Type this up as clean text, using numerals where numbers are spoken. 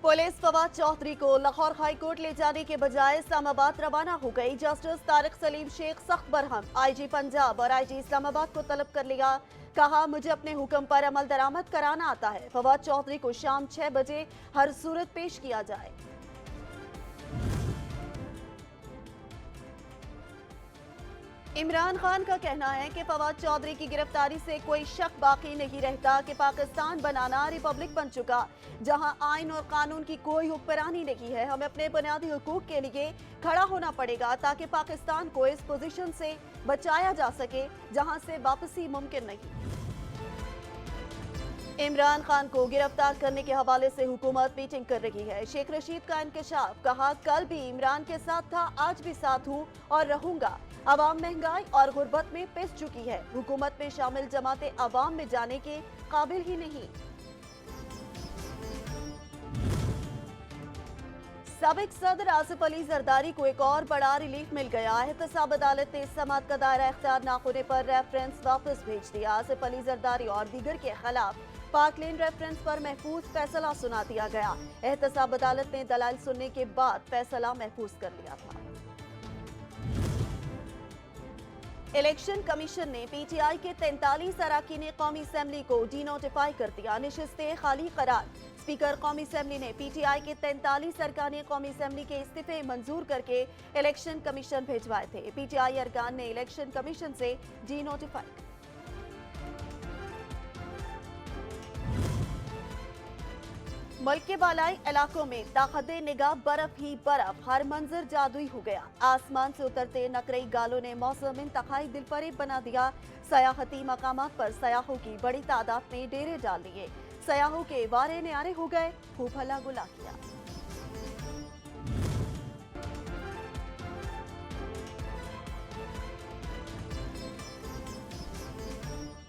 Police Fawad Chaudhary को Lahore high court ले जाने के बजाय इस्लामाबाद रवाना हो गई। जस्टिस तारिक सलीम शेख सख्त बरहम, आईजी पंजाब और आईजी इस्लामाबाद को तलब कर लिया। कहा, मुझे अपने हुक्म पर अमल दरामद कराना आता है। फवाद चौधरी को शाम 6 बजे हर सूरत पेश किया जाए। इमरान खान का कहना है कि फवाद चौधरी की गिरफ्तारी से कोई शक बाकी नहीं रहता कि पाकिस्तान बनाना रिपब्लिक बन चुका, जहां आइन और कानून की कोई हुक्मरानी नहीं है। हमें अपने बुनियादी हुकूक के लिए खड़ा होना पड़ेगा ताकि पाकिस्तान को इस पोजीशन से बचाया जा सके जहां से वापसी मुमकिन नहीं। इमरान खान को गिरफ्तार करने के हवाले से हुकूमत मीटिंग कर रही है। शेख रशीद का इंकशाफ, कहा, कल भी इमरान के साथ था, आज भी साथ हूँ और रहूंगा। अवाम महंगाई और गुर्बत में पिस चुकी है। हुकूमत में शामिल जमातें अवाम में जाने के काबिल ही नहीं। साबिक सदर आसिफ अली जरदारी को एक और बड़ा रिलीफ मिल गया। एहतसाब अदालत ने समाअत का दायरा इख्तियार न होने पर रेफरेंस वापस भेज दिया। आसिफ अली जरदारी और दीगर के खिलाफ पाक लेन रेफरेंस पर महफूज फैसला सुना दिया गया। एहतसाब अदालत ने दलाइल सुनने के बाद फैसला महफूज कर लिया था। इलेक्शन कमीशन ने पीटीआई के 43 अरकान कौमी असम्बली को डी नोटिफाई कर दिया। निशिस्तें खाली करार। स्पीकर कौमी असम्बली ने पीटीआई के 43 अरकान कौमी असम्बली के इस्तीफे मंजूर करके इलेक्शन कमीशन भिजवाए थे। पीटीआई अरकान ने इलेक्शन कमीशन से डी नोटिफाई। मुल्क के बालाई इलाकों में ताकते निगाह बर्फ ही बर्फ, हर मंजर जादुई हो गया। आसमान से उतरते नकरई गालों ने मौसम इंतहाई दिलफरेब बना दिया। सयाहती मकामात पर सयाहों की बड़ी तादाद में डेरे डाल दिए। सयाहों के वारे न्यारे हो गए, खूब हल्ला गुल्ला किया।